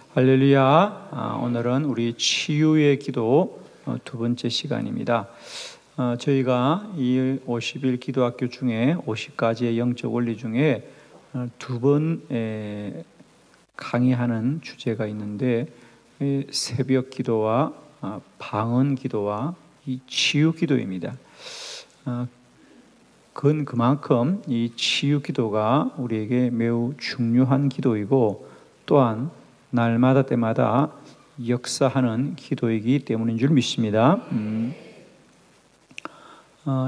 할렐루야. 오늘은 우리 치유의 기도 두 번째 시간입니다. 저희가 이 50일 기도학교 중에 50가지의 영적 원리 중에 두 번 강의하는 주제가 있는데, 새벽 기도와 방언 기도와 이 치유 기도입니다. 그만큼 이 치유 기도가 우리에게 매우 중요한 기도이고, 또한 날마다 때마다 역사하는 기도이기 때문인 줄 믿습니다.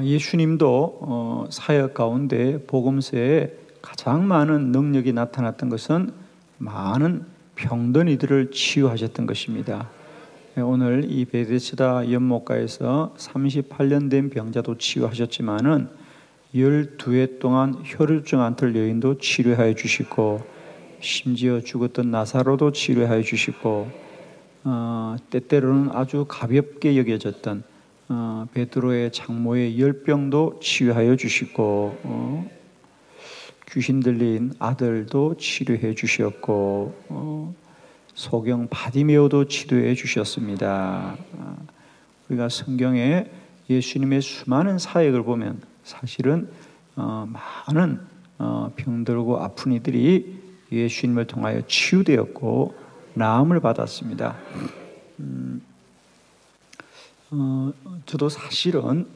예수님도 사역 가운데 복음서에 가장 많은 능력이 나타났던 것은 많은 병든 이들을 치유하셨던 것입니다. 오늘 이 베데스다 연못가에서 38년 된 병자도 치유하셨지만은 12해 동안 혈루증 앓던 여인도 치료하여 주시고, 심지어 죽었던 나사로도 치료하여 주시고, 때때로는 아주 가볍게 여겨졌던 베드로의 장모의 열병도 치유하여 주시고, 귀신 들린 아들도 치료해 주셨고, 소경 바디메오도 치료해 주셨습니다. 우리가 성경에 예수님의 수많은 사역을 보면 사실은 많은 병들고 아픈 이들이 예수님을 통하여 치유되었고 나음을 받았습니다. 저도 사실은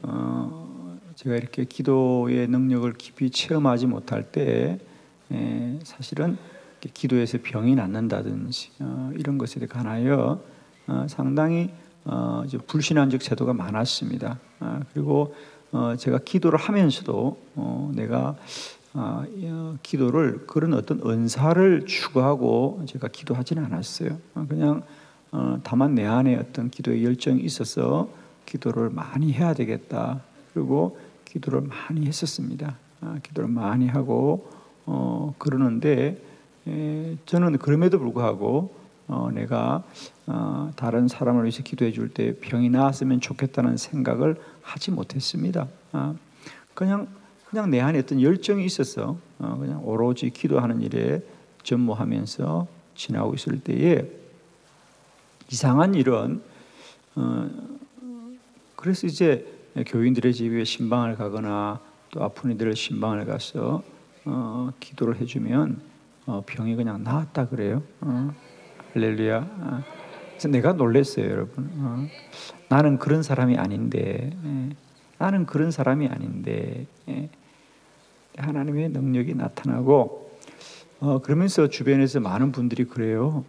제가 이렇게 기도의 능력을 깊이 체험하지 못할 때 사실은 기도에서 병이 낫는다든지 이런 것에 관하여 상당히 불신앙적 태도가 많았습니다. 그리고 제가 기도를 하면서도 내가 기도를 그런 어떤 은사를 추구하고 제가 기도하지는 않았어요. 그냥 다만 내 안에 어떤 기도의 열정이 있어서 기도를 많이 해야 되겠다. 그리고 기도를 많이 했었습니다. 기도를 많이 하고 그러는데, 저는 그럼에도 불구하고 내가 다른 사람을 위해서 기도해 줄 때 병이 나았으면 좋겠다는 생각을 하지 못했습니다. 그냥 내 안에 어떤 열정이 있어서 그냥 오로지 기도하는 일에 전무하면서 지나고 있을 때에 이상한 일은, 그래서 이제 교인들의 집에 신방을 가거나 또 아픈 이들의 신방을 가서 기도를 해주면 병이 그냥 나았다 그래요. 할렐루야. 그래서 내가 놀랐어요, 여러분. 나는 그런 사람이 아닌데, 나는 그런 사람이 아닌데, 하나님의 능력이 나타나고, 그러면서 주변에서 많은 분들이 그래요.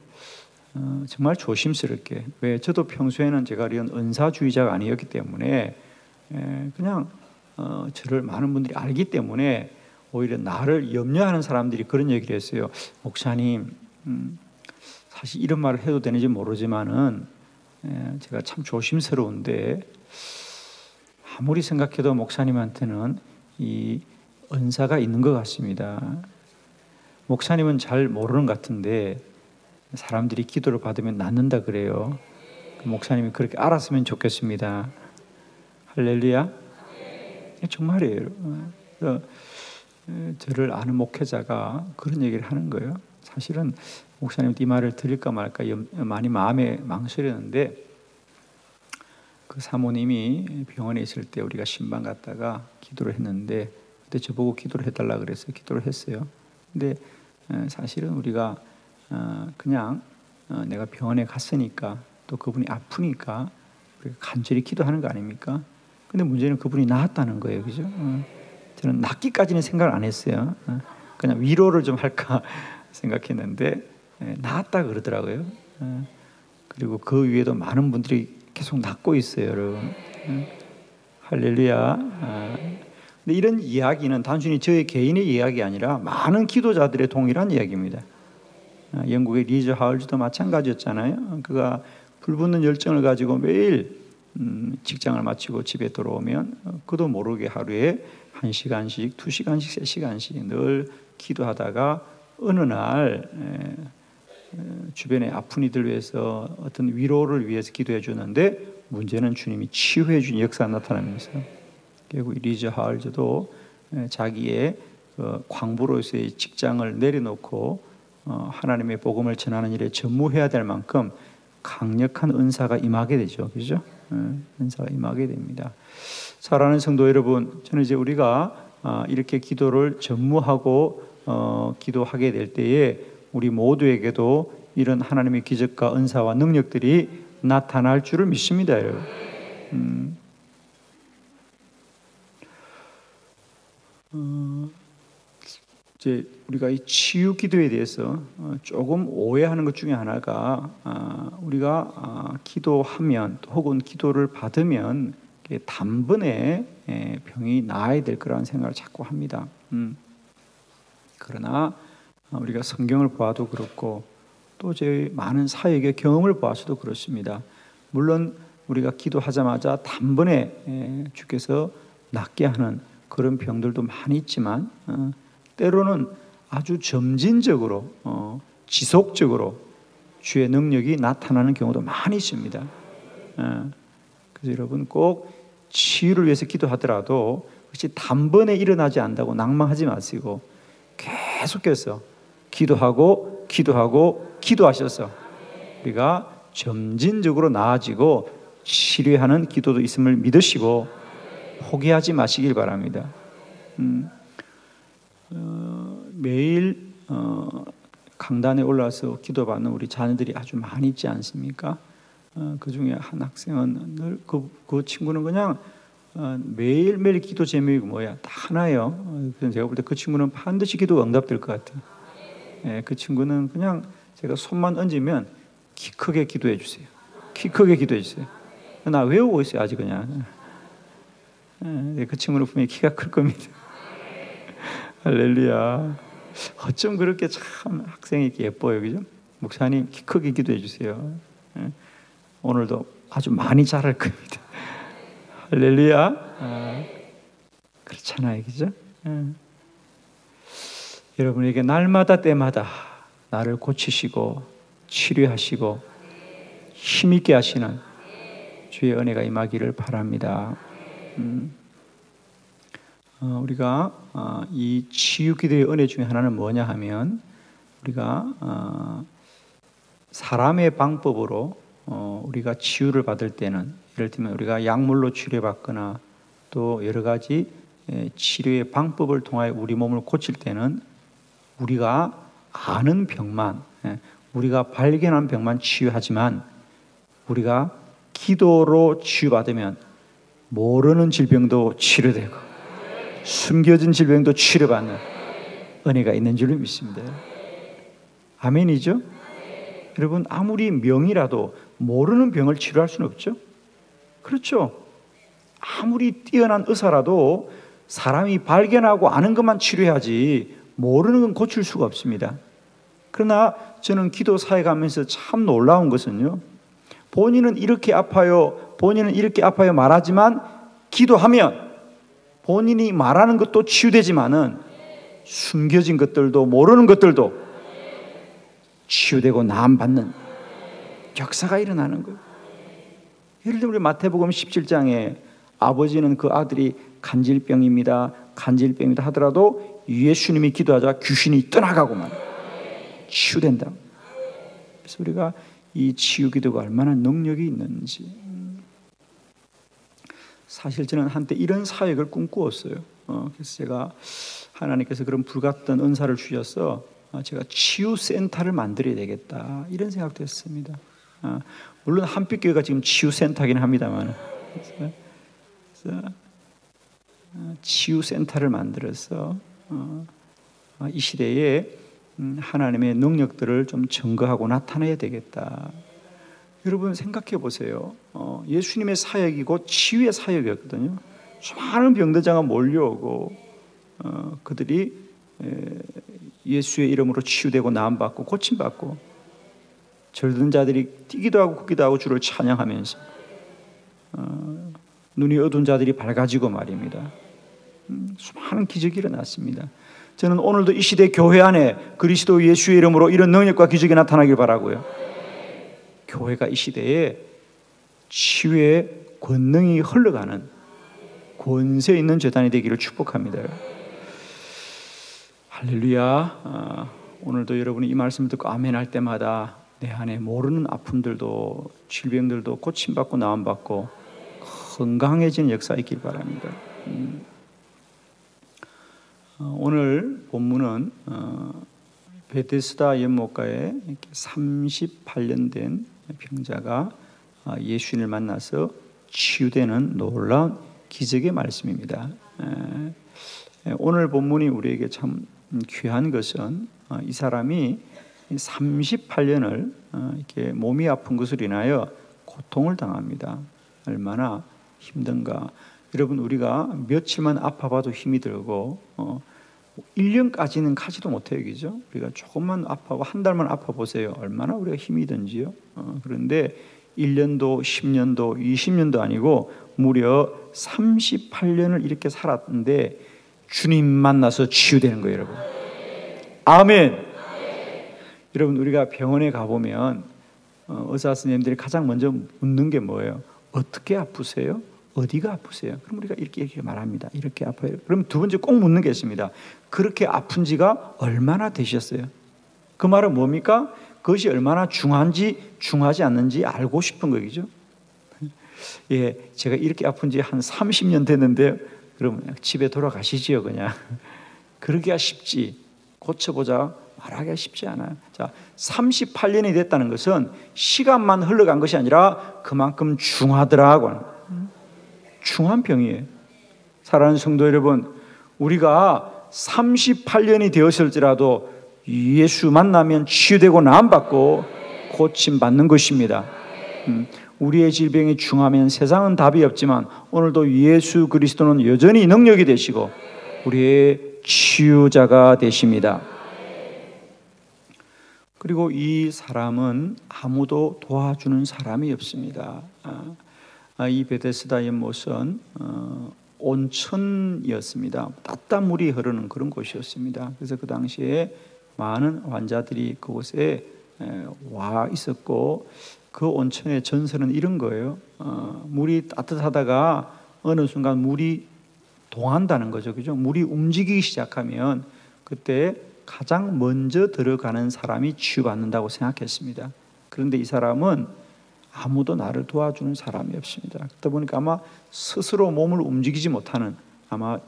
정말 조심스럽게. 왜? 저도 평소에는 제가 이런 은사주의자가 아니었기 때문에 그냥 저를 많은 분들이 알기 때문에 오히려 나를 염려하는 사람들이 그런 얘기를 했어요. 목사님, 사실 이런 말을 해도 되는지 모르지만은 제가 참 조심스러운데, 아무리 생각해도 목사님한테는 이 은사가 있는 것 같습니다. 목사님은 잘 모르는 것 같은데 사람들이 기도를 받으면 낫는다 그래요. 목사님이 그렇게 알았으면 좋겠습니다. 할렐루야. 정말이에요. 저를 아는 목회자가 그런 얘기를 하는 거예요. 사실은 목사님 이 말을 드릴까 말까 많이 마음에 망설였는데, 그 사모님이 병원에 있을 때 우리가 신방 갔다가 기도를 했는데, 그때 저보고 기도를 해달라 그래서 기도를 했어요. 근데 사실은 우리가 그냥 내가 병원에 갔으니까 또 그분이 아프니까 우리가 간절히 기도하는 거 아닙니까? 근데 문제는 그분이 나았다는 거예요. 그죠? 저는 낫기까지는 생각을 안 했어요. 그냥 위로를 좀 할까 생각했는데 나았다 그러더라고요. 그리고 그 위에도 많은 분들이 계속 낫고 있어요, 여러분. 할렐루야. 근데 이런 이야기는 단순히 저의 개인의 이야기 아니라 많은 기도자들의 동일한 이야기입니다. 영국의 리저 하울즈도 마찬가지였잖아요. 그가 불붙는 열정을 가지고 매일 직장을 마치고 집에 돌아오면 그도 모르게 하루에 1시간씩, 2시간씩, 3시간씩 늘 기도하다가 어느 날 주변에 아픈 이들 위해서 어떤 위로를 위해서 기도해 주는데, 문제는 주님이 치유해 준 역사가 나타나면서 결국 리저 하울즈도 자기의 광부로서의 직장을 내려놓고 하나님의 복음을 전하는 일에 전무해야 될 만큼 강력한 은사가 임하게 되죠. 그죠? 은사가 임하게 됩니다. 사랑하는 성도 여러분, 저는 이제 우리가 이렇게 기도를 전무하고 기도하게 될 때에 우리 모두에게도 이런 하나님의 기적과 은사와 능력들이 나타날 줄을 믿습니다, 여러분. 이제 우리가 이 치유 기도에 대해서 조금 오해하는 것 중에 하나가 우리가 기도하면 혹은 기도를 받으면 단번에 병이 나아야 될 거라는 생각을 자꾸 합니다. 그러나 우리가 성경을 보아도 그렇고 또 제 많은 사역의 경험을 보아서도 그렇습니다. 물론 우리가 기도하자마자 단번에 주께서 낫게 하는 그런 병들도 많이 있지만 때로는 아주 점진적으로 지속적으로 주의 능력이 나타나는 경우도 많이 있습니다. 그래서 여러분 꼭 치유를 위해서 기도하더라도 그것이 단번에 일어나지 않는다고 낭망하지 마시고 계속해서 기도하고 기도하셔서 우리가 점진적으로 나아지고 치료하는 기도도 있음을 믿으시고 포기하지 마시길 바랍니다. 매일 강단에 올라와서 기도받는 우리 자녀들이 아주 많이 있지 않습니까? 그 중에 한 학생은 늘 그 친구는 그냥 매일매일 기도 제목이 뭐야? 다 하나예요. 그래서 제가 볼 때 그 친구는 반드시 기도가 응답될 것 같아요. 그 친구는 그냥 제가 손만 얹으면 키 크게 기도해 주세요. 키 크게 기도해 주세요. 나 외우고 있어요, 아직 그냥. 그 친구는 분명히 키가 클 겁니다. 할렐루야. 어쩜 그렇게 참 학생이 이렇게 예뻐요, 그죠? 목사님 키 크게 기도해 주세요. 오늘도 아주 많이 자랄 겁니다. 할렐루야. 그렇잖아요, 그죠? 여러분에게 날마다 때마다 나를 고치시고 치료하시고 힘있게 하시는 주의 은혜가 임하기를 바랍니다. 우리가 이 치유 기도의 은혜 중에 하나는 뭐냐 하면 우리가 사람의 방법으로 우리가 치유를 받을 때는 예를 들면 우리가 약물로 치료받거나 또 여러 가지 치료의 방법을 통하여 우리 몸을 고칠 때는 우리가 아는 병만, 우리가 발견한 병만 치유하지만 우리가 기도로 치유받으면 모르는 질병도 치료되고 숨겨진 질병도 치료받는 은혜가 있는 줄로 믿습니다. 아멘이죠? 여러분 아무리 명이라도 모르는 병을 치료할 수는 없죠? 그렇죠? 아무리 뛰어난 의사라도 사람이 발견하고 아는 것만 치료해야지 모르는 건 고칠 수가 없습니다. 그러나 저는 기도 사역하면서 참 놀라운 것은요, 본인은 이렇게 아파요, 본인은 이렇게 아파요 말하지만 기도하면 본인이 말하는 것도 치유되지만은 숨겨진 것들도 모르는 것들도 치유되고 나음받는 역사가 일어나는 거예요. 예를 들면 우리 마태복음 17장에 아버지는 그 아들이 간질병입니다 하더라도 예수님이 기도하자 귀신이 떠나가고만 치유된다. 그래서 우리가 이 치유 기도가 얼마나 능력이 있는지. 사실 저는 한때 이런 사역을 꿈꾸었어요. 그래서 제가 하나님께서 그런 불같던 은사를 주셔서 제가 치유센터를 만들어야 되겠다 이런 생각도 했습니다. 물론 한빛교회가 지금 치유센터긴 합니다만 그래서 치유센터를 만들어서 이 시대에 하나님의 능력들을 좀 증거하고 나타내야 되겠다. 여러분 생각해 보세요. 예수님의 사역이고 치유의 사역이었거든요. 수많은 병들자가 몰려오고 그들이 예수의 이름으로 치유되고 나음받고 고침받고 절든 자들이 뛰기도 하고 걷기도 하고 주를 찬양하면서 눈이 어두운 자들이 밝아지고 말입니다. 수많은 기적이 일어났습니다. 저는 오늘도 이 시대 교회 안에 그리스도 예수의 이름으로 이런 능력과 기적이 나타나길 바라고요. 교회가 이 시대에 치유의 권능이 흘러가는 권세 있는 재단이 되기를 축복합니다. 할렐루야. 오늘도 여러분이 이 말씀을 듣고 아멘 할 때마다 내 안에 모르는 아픔들도 질병들도 고침받고 나음받고 건강해지는 역사 있길 바랍니다. 오늘 본문은 베데스다 연못가에 38년 된 병자가 예수님을 만나서 치유되는 놀라운 기적의 말씀입니다. 오늘 본문이 우리에게 참 귀한 것은 이 사람이 38년을 이렇게 몸이 아픈 것으로 인하여 고통을 당합니다. 얼마나 힘든가. 여러분, 우리가 며칠만 아파봐도 힘이 들고 1년까지는 가지도 못해요, 그죠? 우리가 조금만 아파고 한 달만 아파보세요. 얼마나 우리가 힘이 든지요. 그런데 1년도 10년도 20년도 아니고 무려 38년을 이렇게 살았는데 주님 만나서 치유되는 거예요, 여러분. 아멘. 여러분, 우리가 병원에 가보면 의사 선생님들이 가장 먼저 묻는 게 뭐예요? 어떻게 아프세요? 어디가 아프세요? 그럼 우리가 이렇게 말합니다. 이렇게 아파요. 그럼 두 번째 꼭 묻는 게 있습니다. 그렇게 아픈 지가 얼마나 되셨어요? 그 말은 뭡니까? 그것이 얼마나 중한지 중하지 않는지 알고 싶은 거죠. 예, 제가 이렇게 아픈 지 한 30년 됐는데 그러면 집에 돌아가시지요, 그냥. 그러기가 쉽지. 고쳐보자 말하기가 쉽지 않아요. 자, 38년이 됐다는 것은 시간만 흘러간 것이 아니라 그만큼 중하더라고 하는 거예요. 중한 병이에요. 사랑하는 성도 여러분, 우리가 38년이 되었을지라도 예수 만나면 치유되고 나음받고 고침받는 것입니다. 우리의 질병이 중하면 세상은 답이 없지만 오늘도 예수 그리스도는 여전히 능력이 되시고 우리의 치유자가 되십니다. 그리고 이 사람은 아무도 도와주는 사람이 없습니다. 이 베데스다 연못은 온천이었습니다. 따뜻한 물이 흐르는 그런 곳이었습니다. 그래서 그 당시에 많은 환자들이 그곳에 와 있었고 그 온천의 전설은 이런 거예요. 물이 따뜻하다가 어느 순간 물이 동한다는 거죠. 그죠? 물이 움직이기 시작하면 그때 가장 먼저 들어가는 사람이 치유받는다고 생각했습니다. 그런데 이 사람은 아무도 나를 도와주는 사람이 없습니다. 그러다 보니까 아마 스스로 몸을 움직이지 못하는 아마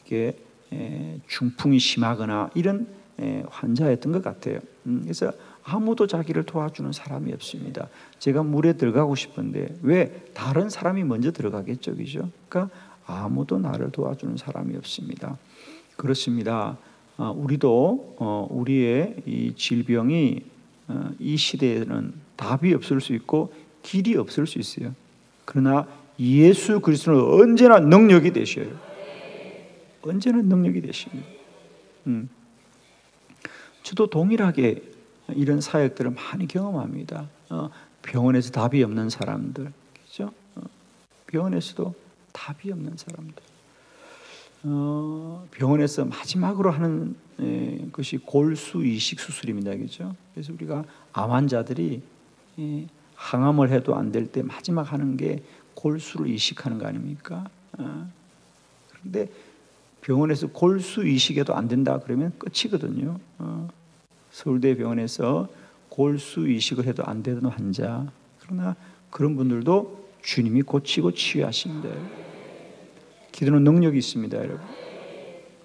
이게 중풍이 심하거나 이런 환자였던 것 같아요. 그래서 아무도 자기를 도와주는 사람이 없습니다. 제가 물에 들어가고 싶은데 왜 다른 사람이 먼저 들어가겠죠, 그죠? 그러니까 아무도 나를 도와주는 사람이 없습니다. 그렇습니다. 우리도 우리의 이 질병이 이 시대에는 답이 없을 수 있고 길이 없을 수 있어요. 그러나 예수 그리스도는 언제나 능력이 되셔요. 언제나 능력이 되십니다. 저도 동일하게 이런 사역들을 많이 경험합니다. 병원에서 답이 없는 사람들, 그렇죠? 병원에서도 답이 없는 사람들. 병원에서 마지막으로 하는 것이 골수 이식 수술입니다, 그렇죠? 그래서 우리가 암 환자들이 항암을 해도 안 될 때 마지막 하는 게 골수를 이식하는 거 아닙니까? 그런데 병원에서 골수 이식해도 안 된다 그러면 끝이거든요. 서울대 병원에서 골수 이식을 해도 안 되는 환자, 그러나 그런 분들도 주님이 고치고 치유하십니다. 기도는 능력이 있습니다, 여러분.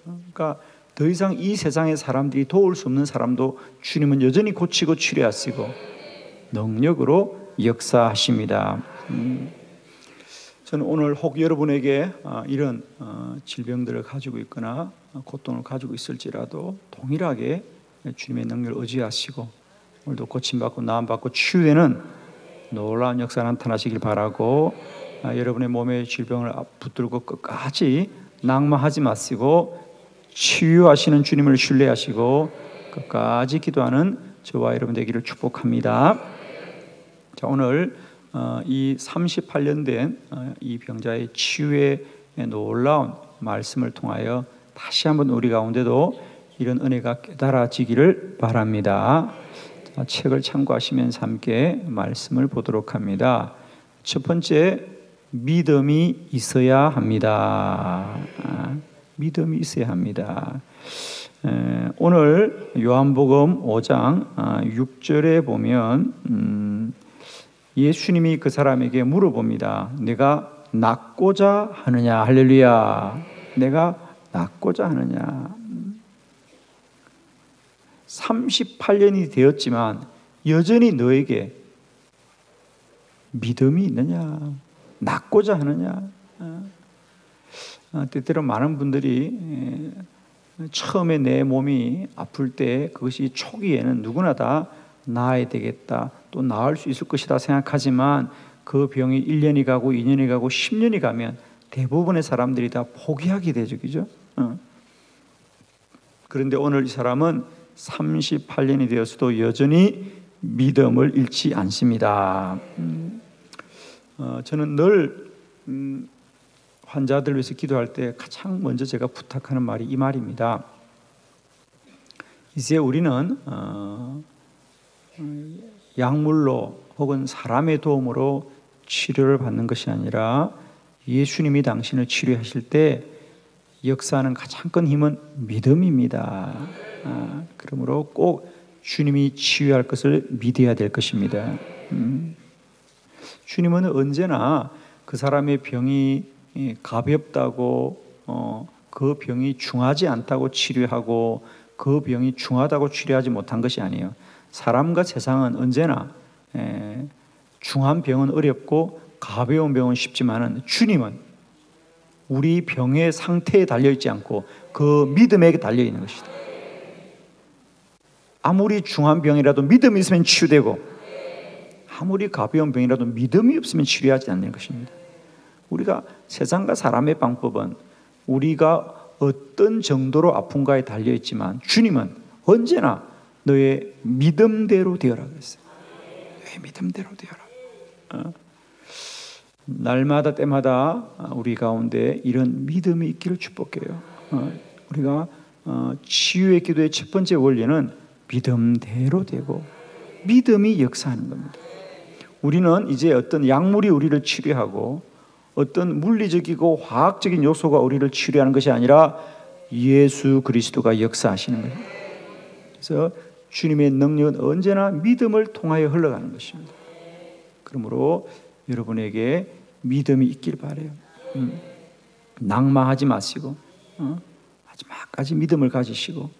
그러니까 더 이상 이 세상의 사람들이 도울 수 없는 사람도 주님은 여전히 고치고 치료하시고 능력으로 역사하십니다. 저는 오늘 혹 여러분에게 이런 질병들을 가지고 있거나 고통을 가지고 있을지라도 동일하게 주님의 능력을 의지하시고 오늘도 고침받고 나음받고 치유되는 놀라운 역사 나타나시길 바라고, 여러분의 몸의 질병을 붙들고 끝까지 낙마하지 마시고 치유하시는 주님을 신뢰하시고 끝까지 기도하는 저와 여러분 되기를 축복합니다. 자, 오늘 이 38년 된 이 병자의 치유의 놀라운 말씀을 통하여 다시 한번 우리 가운데도 이런 은혜가 깨달아지기를 바랍니다. 자, 책을 참고하시면서 함께 말씀을 보도록 합니다. 첫 번째, 믿음이 있어야 합니다. 믿음이 있어야 합니다. 오늘 요한복음 5장 6절에 보면 예수님이 그 사람에게 물어봅니다. 내가 낫고자 하느냐? 할렐루야. 내가 낫고자 하느냐? 38년이 되었지만 여전히 너에게 믿음이 있느냐? 낫고자 하느냐? 때때로 많은 분들이 처음에 내 몸이 아플 때 그것이 초기에는 누구나 다 나아야 되겠다, 또 나을 수 있을 것이다 생각하지만 그 병이 1년이 가고 2년이 가고 10년이 가면 대부분의 사람들이 다 포기하게 되죠. 그죠? 그런데 오늘 이 사람은 38년이 되었어도 여전히 믿음을 잃지 않습니다. 저는 늘 환자들 위해서 기도할 때 가장 먼저 제가 부탁하는 말이 이 말입니다. 이제 우리는 약물로 혹은 사람의 도움으로 치료를 받는 것이 아니라 예수님이 당신을 치료하실 때 역사하는 가장 큰 힘은 믿음입니다. 그러므로 꼭 주님이 치유할 것을 믿어야 될 것입니다. 주님은 언제나 그 사람의 병이 가볍다고 그 병이 중하지 않다고 치료하고 그 병이 중하다고 치료하지 못한 것이 아니에요. 사람과 세상은 언제나 중한 병은 어렵고 가벼운 병은 쉽지만은 주님은 우리 병의 상태에 달려있지 않고 그 믿음에 달려있는 것이다. 아무리 중한 병이라도 믿음이 있으면 치유되고 아무리 가벼운 병이라도 믿음이 없으면 치료하지 않는 것입니다. 우리가 세상과 사람의 방법은 우리가 어떤 정도로 아픈가에 달려있지만 주님은 언제나 너의 믿음대로 되어라 그랬어요. 너의 믿음대로 되어라. 날마다 때마다 우리 가운데 이런 믿음이 있기를 축복해요. 우리가 치유의 기도의 첫 번째 원리는 믿음대로 되고 믿음이 역사하는 겁니다. 우리는 이제 어떤 약물이 우리를 치료하고 어떤 물리적이고 화학적인 요소가 우리를 치료하는 것이 아니라 예수 그리스도가 역사하시는 거예요. 그래서 주님의 능력은 언제나 믿음을 통하여 흘러가는 것입니다. 그러므로 여러분에게 믿음이 있길 바라요. 낭망하지 마시고 마지막까지 믿음을 가지시고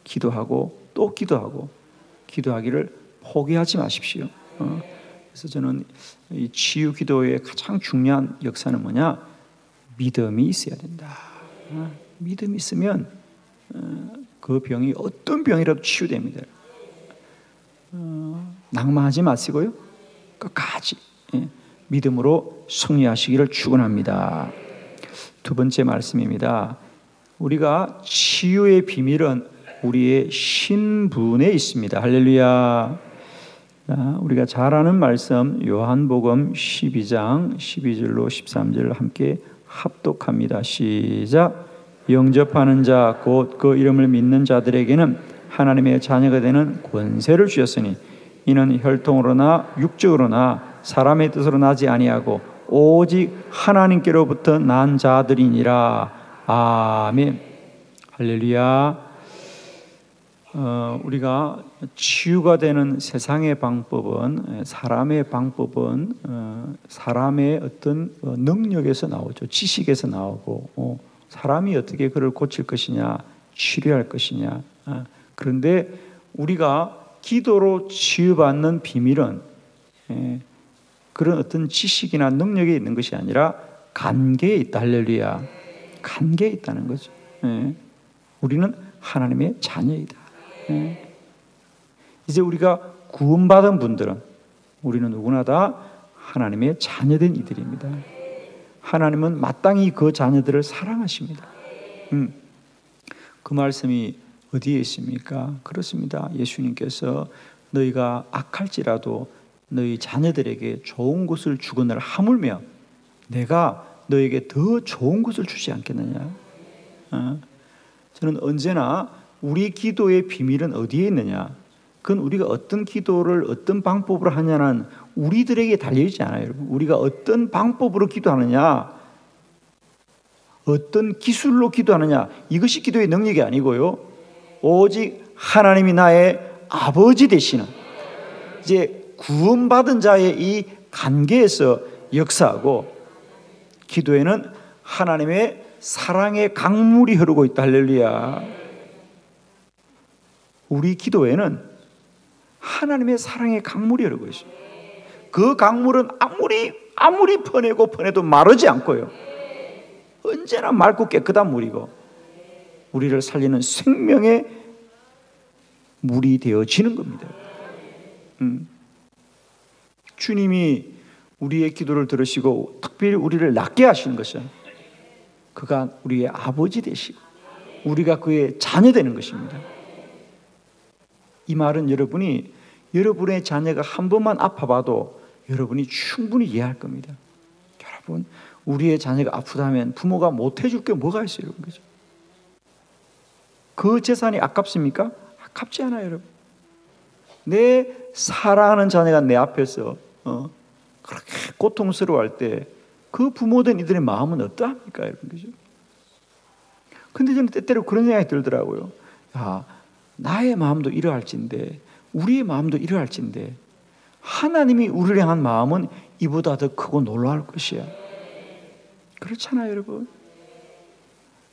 기도하고 또 기도하고 기도하기를 포기하지 마십시오. 그래서 저는 이 치유 기도의 가장 중요한 역사는 뭐냐? 믿음이 있어야 된다. 믿음이 있으면 그 병이 어떤 병이라도 치유됩니다. 낭만하지 마시고요. 끝까지 믿음으로 승리하시기를 축원합니다. 두 번째 말씀입니다. 우리가 치유의 비밀은 우리의 신분에 있습니다. 할렐루야. 우리가 잘 아는 말씀 요한복음 12장 12절로 13절 함께 합독합니다. 시작. 영접하는 자 곧 그 이름을 믿는 자들에게는 하나님의 자녀가 되는 권세를 주셨으니 이는 혈통으로나 육적으로나 사람의 뜻으로 나지 아니하고 오직 하나님께로부터 난 자들이니라. 아멘. 할렐루야. 우리가 치유가 되는 세상의 방법은 사람의 방법은 사람의 어떤 능력에서 나오죠. 지식에서 나오고 사람이 어떻게 그를 고칠 것이냐, 치료할 것이냐. 그런데 우리가 기도로 치유받는 비밀은 그런 어떤 지식이나 능력에 있는 것이 아니라 관계에 있다. 할렐루야. 관계에 있다는 거죠. 우리는 하나님의 자녀이다. 이제 우리가 구원받은 분들은 우리는 누구나 다 하나님의 자녀된 이들입니다. 하나님은 마땅히 그 자녀들을 사랑하십니다. 그 말씀이 어디에 있습니까? 그렇습니다. 예수님께서 너희가 악할지라도 너희 자녀들에게 좋은 것을 주거늘 하물며 내가 너에게 더 좋은 것을 주지 않겠느냐? 저는 언제나 우리 기도의 비밀은 어디에 있느냐? 그건 우리가 어떤 기도를 어떤 방법으로 하냐는 우리들에게 달려있지 않아요. 여러분. 우리가 어떤 방법으로 기도하느냐, 어떤 기술로 기도하느냐, 이것이 기도의 능력이 아니고요. 오직 하나님이 나의 아버지 되시는, 이제 구원받은 자의 이 관계에서 역사하고, 기도에는 하나님의 사랑의 강물이 흐르고 있다. 할렐루야. 우리 기도에는 하나님의 사랑의 강물이 흐르고 있어요. 그 강물은 아무리 퍼내도 마르지 않고요, 언제나 맑고 깨끗한 물이고 우리를 살리는 생명의 물이 되어지는 겁니다. 주님이 우리의 기도를 들으시고 특별히 우리를 낫게 하시는 것은 그가 우리의 아버지 되시고 우리가 그의 자녀 되는 것입니다. 이 말은 여러분의 자녀가 한 번만 아파봐도 여러분이 충분히 이해할 겁니다. 여러분, 우리의 자녀가 아프다면 부모가 못 해줄 게 뭐가 있어요, 여러분? 그죠? 그 재산이 아깝습니까? 아깝지 않아요, 여러분. 내 사랑하는 자녀가 내 앞에서 그렇게 고통스러워할 때 그 부모된 이들의 마음은 어떠합니까, 여러분? 그죠? 근데 저는 때때로 그런 생각이 들더라고요. 나의 마음도 이러할진데, 우리의 마음도 이러할진데, 하나님이 우리를 향한 마음은 이보다 더 크고 놀라울 것이야. 그렇잖아요, 여러분.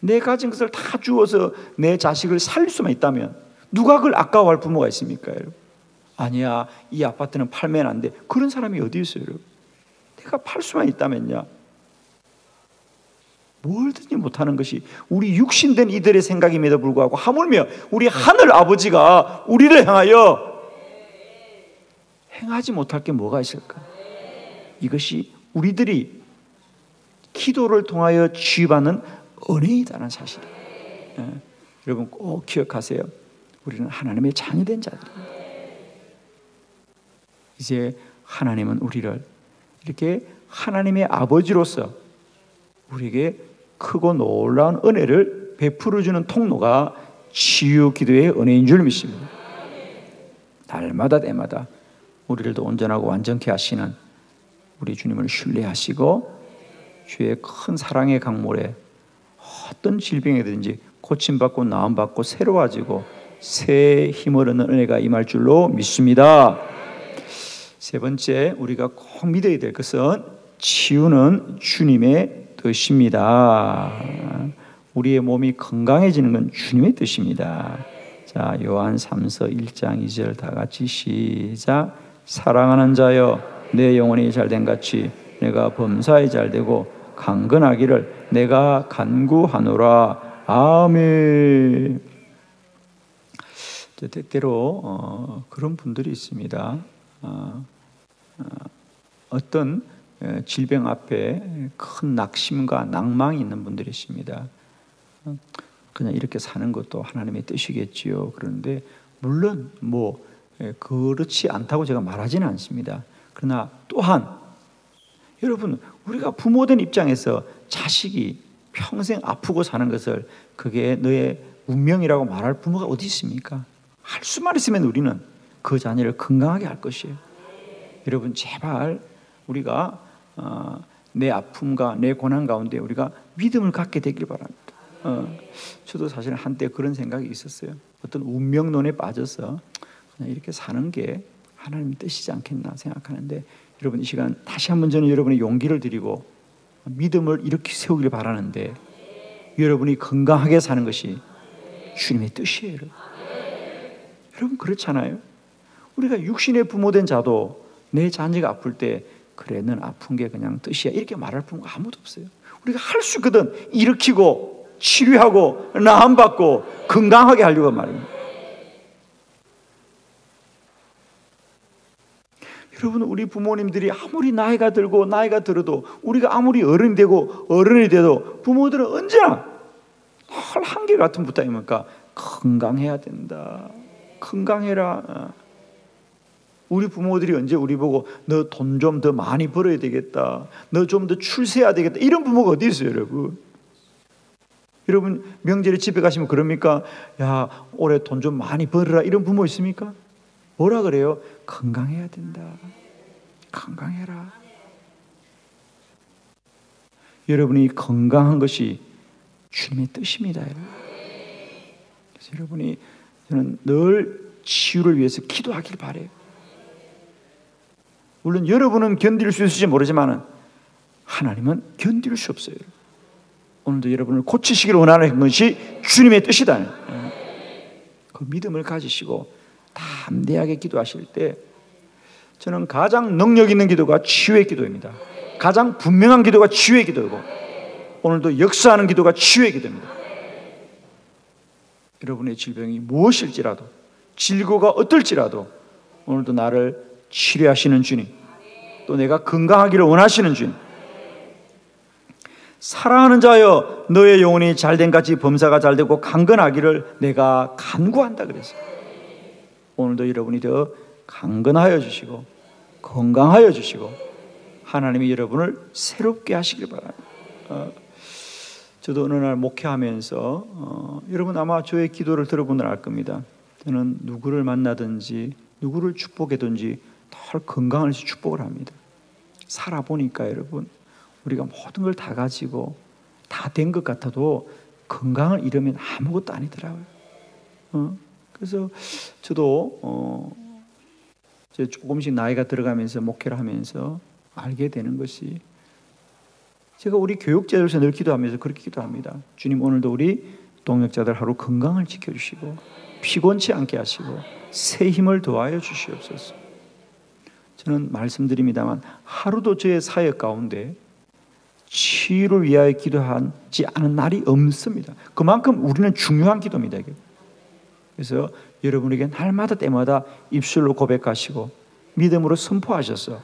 내 가진 것을 다 주어서 내 자식을 살릴 수만 있다면 누가 그걸 아까워할 부모가 있습니까, 여러분? 아니야, 이 아파트는 팔면 안 돼. 그런 사람이 어디 있어요, 여러분? 내가 팔 수만 있다면야 뭘든지 못하는 것이 우리 육신된 이들의 생각임에도 불구하고, 하물며 우리 하늘 아버지가 우리를 향하여 행하지 못할 게 뭐가 있을까? 이것이 우리들이 기도를 통하여 취입하는 은혜이다는 사실이에요. 여러분 꼭 기억하세요. 우리는 하나님의 자녀된 자들입니다. 이제 하나님은 우리를 이렇게 하나님의 아버지로서 우리에게 크고 놀라운 은혜를 베풀어주는 통로가 치유 기도의 은혜인 줄 믿습니다. 날마다 때마다 우리를 더 온전하고 완전케 하시는 우리 주님을 신뢰하시고 주의 큰 사랑의 강물에 어떤 질병이든지 고침받고 나음받고 새로워지고 새 힘을 얻는 은혜가 임할 줄로 믿습니다. 세 번째, 우리가 꼭 믿어야 될 것은 치유는 주님의 뜻입니다. 우리의 몸이 건강해지는 건 주님의 뜻입니다. 자, 요한 3서 1장 2절 다 같이 시작. 사랑하는 자여, 내 영혼이 잘된 같이 내가 범사에 잘되고 강건하기를 내가 간구하노라. 아멘. 때때로 그런 분들이 있습니다. 어떤 질병 앞에 큰 낙심과 낭망이 있는 분들이 있습니다. 그냥 이렇게 사는 것도 하나님의 뜻이겠지요. 그런데 물론 그렇지 않다고 제가 말하지는 않습니다. 그러나 또한 여러분, 우리가 부모된 입장에서 자식이 평생 아프고 사는 것을 그게 너의 운명이라고 말할 부모가 어디 있습니까? 할 수만 있으면 우리는 그 자녀를 건강하게 할 것이에요. 여러분, 제발 우리가 내 아픔과 내 고난 가운데 우리가 믿음을 갖게 되길 바랍니다. 저도 사실 한때 그런 생각이 있었어요. 어떤 운명론에 빠져서 그냥 이렇게 사는 게 하나님의 뜻이지 않겠나 생각하는데, 여러분 이 시간 다시 한번 저는 여러분의 용기를 드리고 믿음을 이렇게 세우길 바라는데, 여러분이 건강하게 사는 것이 주님의 뜻이에요. 여러분 그렇잖아요. 우리가 육신의 부모된 자도 내 자녀가 아플 때 그래, 넌 아픈 게 그냥 뜻이야 이렇게 말할 부모가 아무도 없어요. 우리가 할 수 있거든. 일으키고 치료하고 나음받고 건강하게 하려고 말입니다. 여러분, 우리 부모님들이 아무리 나이가 들어도 우리가 아무리 어른이 돼도 부모들은 언제나 늘 한결 같은 부탁입니까? 건강해야 된다. 건강해라. 우리 부모들이 언제 우리 보고 너 돈 좀 더 많이 벌어야 되겠다, 너 좀 더 출세해야 되겠다, 이런 부모가 어디 있어요, 여러분? 여러분 명절에 집에 가시면 그럽니까? 야, 올해 돈 좀 많이 벌어라, 이런 부모 있습니까? 뭐라 그래요? 건강해야 된다. 건강해라. 여러분이 건강한 것이 주님의 뜻입니다, 여러분. 그래서 여러분이 저는 늘 치유를 위해서 기도하길 바라요. 물론 여러분은 견딜 수 있을지 모르지만 하나님은 견딜 수 없어요. 오늘도 여러분을 고치시기를 원하는 것이 주님의 뜻이다. 그 믿음을 가지시고 담대하게 기도하실 때 저는 가장 능력 있는 기도가 치유의 기도입니다. 가장 분명한 기도가 치유의 기도이고 오늘도 역사하는 기도가 치유의 기도입니다. 여러분의 질병이 무엇일지라도 질고가 어떨지라도 오늘도 나를 치료하시는 주님, 또 내가 건강하기를 원하시는 주님, 사랑하는 자여 너의 영혼이 잘된 같이 범사가 잘되고 강건하기를 내가 간구한다 그랬어요. 오늘도 여러분이 더 강건하여 주시고 건강하여 주시고 하나님이 여러분을 새롭게 하시길 바랍니다. 저도 어느 날 목회하면서 여러분 아마 저의 기도를 들어보면 알 겁니다. 저는 누구를 만나든지 누구를 축복하든지 늘 건강을 축복을 합니다. 살아보니까 여러분 우리가 모든 걸 다 가지고 다 된 것 같아도 건강을 잃으면 아무것도 아니더라고요. 그래서 저도 이제 조금씩 나이가 들어가면서 목회를 하면서 알게 되는 것이 제가 우리 교육자들에서 늘 기도하면서 그렇게 기도합니다. 주님 오늘도 우리 동역자들 하루 건강을 지켜주시고 피곤치 않게 하시고 새 힘을 더하여 주시옵소서. 저는 말씀드립니다만 하루도 저의 사역 가운데 치유를 위하여 기도하지 않은 날이 없습니다. 그만큼 우리는 중요한 기도입니다. 이게. 그래서 여러분에게 날마다 때마다 입술로 고백하시고 믿음으로 선포하셔서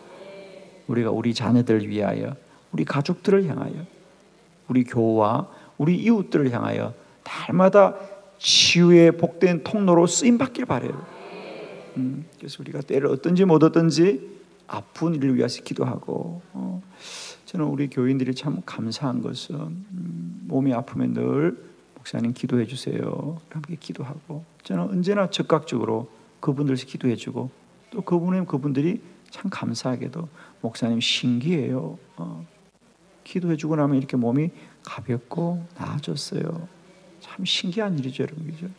우리가 우리 자녀들을 위하여 우리 가족들을 향하여 우리 교우와 우리 이웃들을 향하여 날마다 치유의 복된 통로로 쓰임받길 바라요. 그래서 우리가 때를 얻든지 못 얻든지 아픈 일을 위해서 기도하고 저는 우리 교인들이 참 감사한 것은 몸이 아프면 늘 목사님 기도해 주세요 함께 기도하고 저는 언제나 적극적으로 그분들에서 기도해 주고 또 그분들이 참 감사하게도 목사님 신기해요. 기도해 주고 나면 이렇게 몸이 가볍고 나아졌어요. 참 신기한 일이죠, 여러분.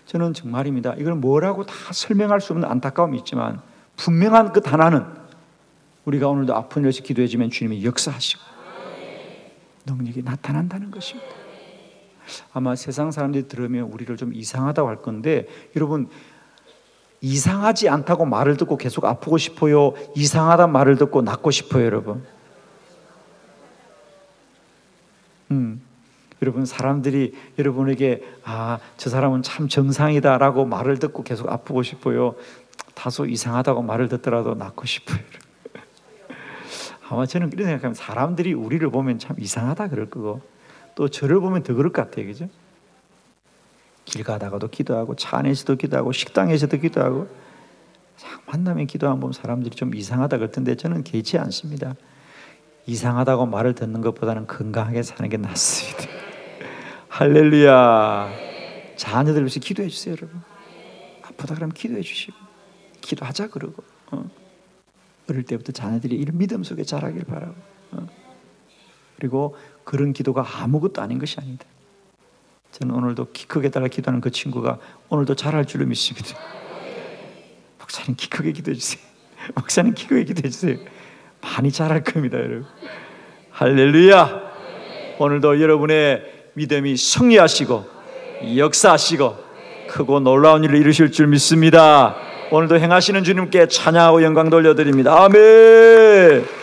저는 정말입니다. 이걸 뭐라고 다 설명할 수 없는 안타까움이 있지만 분명한 그 하나는 우리가 오늘도 아픈 일에서 기도해 주면 주님이 역사하시고 능력이 나타난다는 것입니다. 아마 세상 사람들이 들으면 우리를 좀 이상하다고 할 건데 여러분 이상하지 않다고 말을 듣고 계속 아프고 싶어요? 이상하다는 말을 듣고 낫고 싶어요, 여러분? 여러분 사람들이 여러분에게 저 사람은 참 정상이다라고 말을 듣고 계속 아프고 싶어요? 다소 이상하다고 말을 듣더라도 낫고 싶어요. 아마 저는 그렇게 생각하면 사람들이 우리를 보면 참 이상하다 그럴 거고 또 저를 보면 더 그럴 것 같아요. 그죠? 길 가다가도 기도하고 차 안에서도 기도하고 식당에서도 기도하고 만나면 기도하면 보면 사람들이 좀 이상하다 그럴 텐데 저는 개의치 않습니다. 이상하다고 말을 듣는 것보다는 건강하게 사는 게 낫습니다. 할렐루야. 자녀들 위해서 기도해 주세요, 여러분. 아프다 그러면 기도해 주시고 기도하자 그러고 어릴 때부터 자녀들이 이런 믿음 속에 자라길 바라고 그리고 그런 기도가 아무것도 아닌 것이 아니다. 저는 오늘도 키 크게 달라 기도하는 그 친구가 오늘도 잘할 줄로 믿습니다. 목사님 키 크게 기도해 주세요. 목사님 키 크게 기도해 주세요. 많이 잘할 겁니다, 여러분. 할렐루야. 오늘도 여러분의 믿음이 승리하시고 역사하시고 크고 놀라운 일을 이루실 줄 믿습니다. 오늘도 행하시는 주님께 찬양하고 영광 돌려드립니다. 아멘.